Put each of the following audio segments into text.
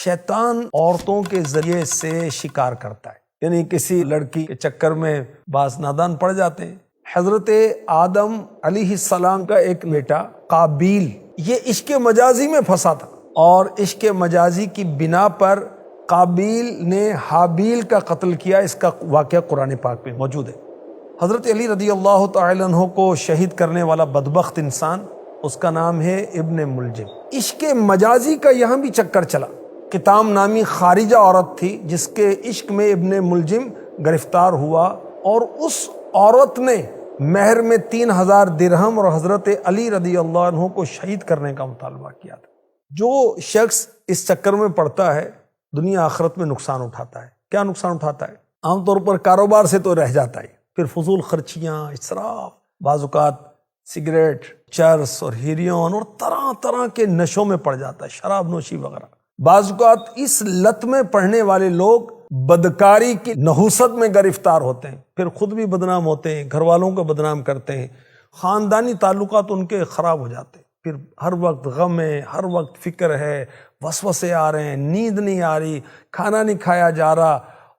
شیطان عورتوں کے ذریعے سے شکار کرتا ہے، یعنی کسی لڑکی کے چکر میں بعض نادان پڑ جاتے ہیں۔ حضرت آدم علیہ السلام کا ایک بیٹا قابیل یہ عشق مجازی میں پھنسا تھا، اور عشق مجازی کی بنا پر قابیل نے حابیل کا قتل کیا۔ اس کا واقعہ قرآن پاک میں موجود ہے۔ حضرت علی رضی اللہ تعالی عنہ کو شہید کرنے والا بدبخت انسان، اس کا نام ہے ابن ملجم۔ عشق مجازی کا یہاں بھی چکر چلا۔ کتام نامی خارجہ عورت تھی جس کے عشق میں ابن ملجم گرفتار ہوا، اور اس عورت نے مہر میں 3000 درہم اور حضرت علی رضی اللہ عنہ کو شہید کرنے کا مطالبہ کیا تھا۔ جو شخص اس چکر میں پڑتا ہے دنیا آخرت میں نقصان اٹھاتا ہے۔ کیا نقصان اٹھاتا ہے؟ عام طور پر کاروبار سے تو رہ جاتا ہے، پھر فضول خرچیاں، اسراف، بعض اوقات سگریٹ، چرس اور ہیروئن اور طرح طرح کے نشوں میں پڑ جاتا ہے، شراب نوشی وغیرہ۔ بعض اوقات اس لت میں پڑھنے والے لوگ بدکاری کی نحوست میں گرفتار ہوتے ہیں، پھر خود بھی بدنام ہوتے ہیں، گھر والوں کو بدنام کرتے ہیں، خاندانی تعلقات ان کے خراب ہو جاتے ہیں، پھر ہر وقت غم ہے، ہر وقت فکر ہے، وسوسے آ رہے ہیں، نیند نہیں آ رہی، کھانا نہیں کھایا جا رہا،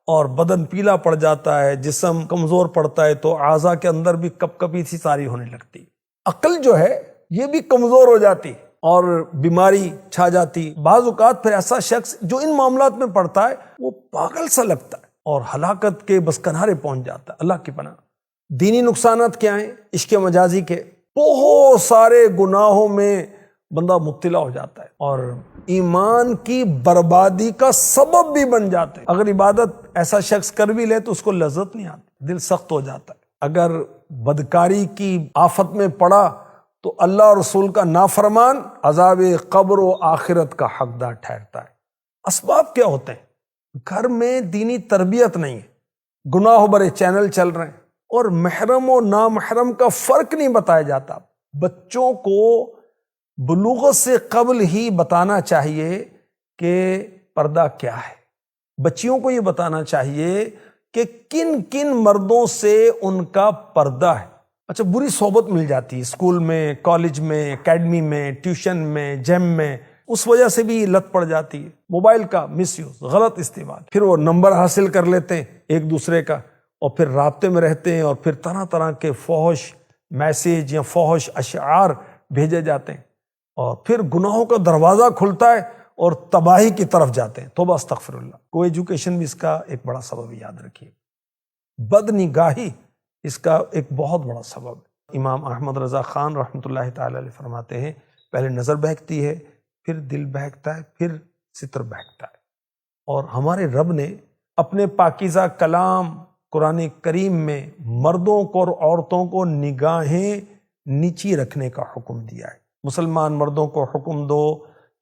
اور بدن پیلا پڑ جاتا ہے، جسم کمزور پڑتا ہے، تو اعضاء کے اندر بھی کپ کپی سی ساری ہونے لگتی۔ عقل جو ہے یہ بھی کمزور ہو جاتی اور بیماری چھا جاتی۔ بعض اوقات پھر ایسا شخص جو ان معاملات میں پڑتا ہے وہ پاگل سا لگتا ہے اور ہلاکت کے بس کنارے پہنچ جاتا ہے۔ اللہ کی پناہ۔ دینی نقصانات کیا ہیں عشق مجازی کے؟ بہت سارے گناہوں میں بندہ مبتلا ہو جاتا ہے اور ایمان کی بربادی کا سبب بھی بن جاتا ہے۔ اگر عبادت ایسا شخص کر بھی لے تو اس کو لذت نہیں آتی، دل سخت ہو جاتا ہے۔ اگر بدکاری کی آفت میں پڑا تو اللہ اور رسول کا نافرمان عذاب قبر و آخرت کا حقدار ٹھہرتا ہے۔ اسباب کیا ہوتے ہیں؟ گھر میں دینی تربیت نہیں ہے، گناہ بھرے چینل چل رہے ہیں، اور محرم و نامحرم کا فرق نہیں بتایا جاتا۔ بچوں کو بلوغت سے قبل ہی بتانا چاہیے کہ پردہ کیا ہے۔ بچیوں کو یہ بتانا چاہیے کہ کن کن مردوں سے ان کا پردہ ہے۔ اچھا، بری صحبت مل جاتی ہے اسکول میں، کالج میں، اکیڈمی میں، ٹیوشن میں، جیم میں، اس وجہ سے بھی لت پڑ جاتی ہے۔ موبائل کا مس یوز، غلط استعمال، پھر وہ نمبر حاصل کر لیتے ہیں ایک دوسرے کا، اور پھر رابطے میں رہتے ہیں، اور پھر طرح طرح کے فحش میسیج یا فحش اشعار بھیجے جاتے ہیں، اور پھر گناہوں کا دروازہ کھلتا ہے اور تباہی کی طرف جاتے ہیں۔ توبہ استغفر اللہ۔ کو ایجوکیشن بھی اس کا ایک بڑا سبب، یاد رکھیے۔ بد نگاہی اس کا ایک بہت بڑا سبب ہے۔ امام احمد رضا خان رحمۃ اللہ تعالی علیہ فرماتے ہیں پہلے نظر بہکتی ہے، پھر دل بہکتا ہے، پھر ستر بہکتا ہے۔ اور ہمارے رب نے اپنے پاکیزہ کلام قرآن کریم میں مردوں کو اور عورتوں کو نگاہیں نیچی رکھنے کا حکم دیا ہے۔ مسلمان مردوں کو حکم دو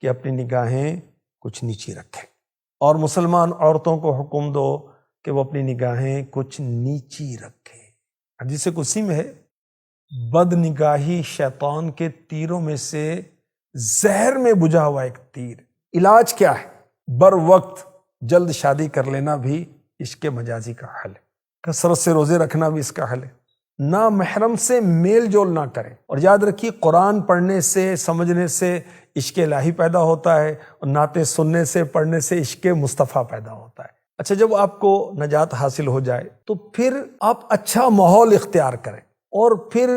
کہ اپنی نگاہیں کچھ نیچی رکھیں، اور مسلمان عورتوں کو حکم دو کہ وہ اپنی نگاہیں کچھ نیچی رکھیں۔ حدیث قدسی میں ہے، بد نگاہی شیطان کے تیروں میں سے زہر میں بجھا ہوا ایک تیر۔ علاج کیا ہے؟ بر وقت جلد شادی کر لینا بھی عشق مجازی کا حل ہے۔ کثرت سے روزے رکھنا بھی اس کا حل ہے۔ نہ محرم سے میل جول نہ کریں، اور یاد رکھیے قرآن پڑھنے سے، سمجھنے سے عشق الہی پیدا ہوتا ہے، اور نعتیں سننے سے، پڑھنے سے عشق مصطفیٰ پیدا ہوتا ہے۔ اچھا، جب آپ کو نجات حاصل ہو جائے تو پھر آپ اچھا ماحول اختیار کریں، اور پھر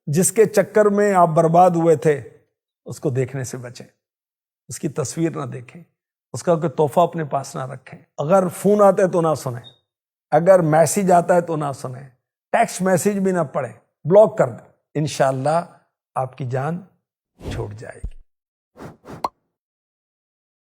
جس کے چکر میں آپ برباد ہوئے تھے اس کو دیکھنے سے بچیں، اس کی تصویر نہ دیکھیں، اس کا کوئی تحفہ اپنے پاس نہ رکھیں، اگر فون آتا ہے تو نہ سنیں، اگر میسیج آتا ہے تو نہ سنیں، ٹیکسٹ میسیج بھی نہ پڑھیں، بلاک کر دیں۔ انشاءاللہ آپ کی جان چھوٹ جائے گی۔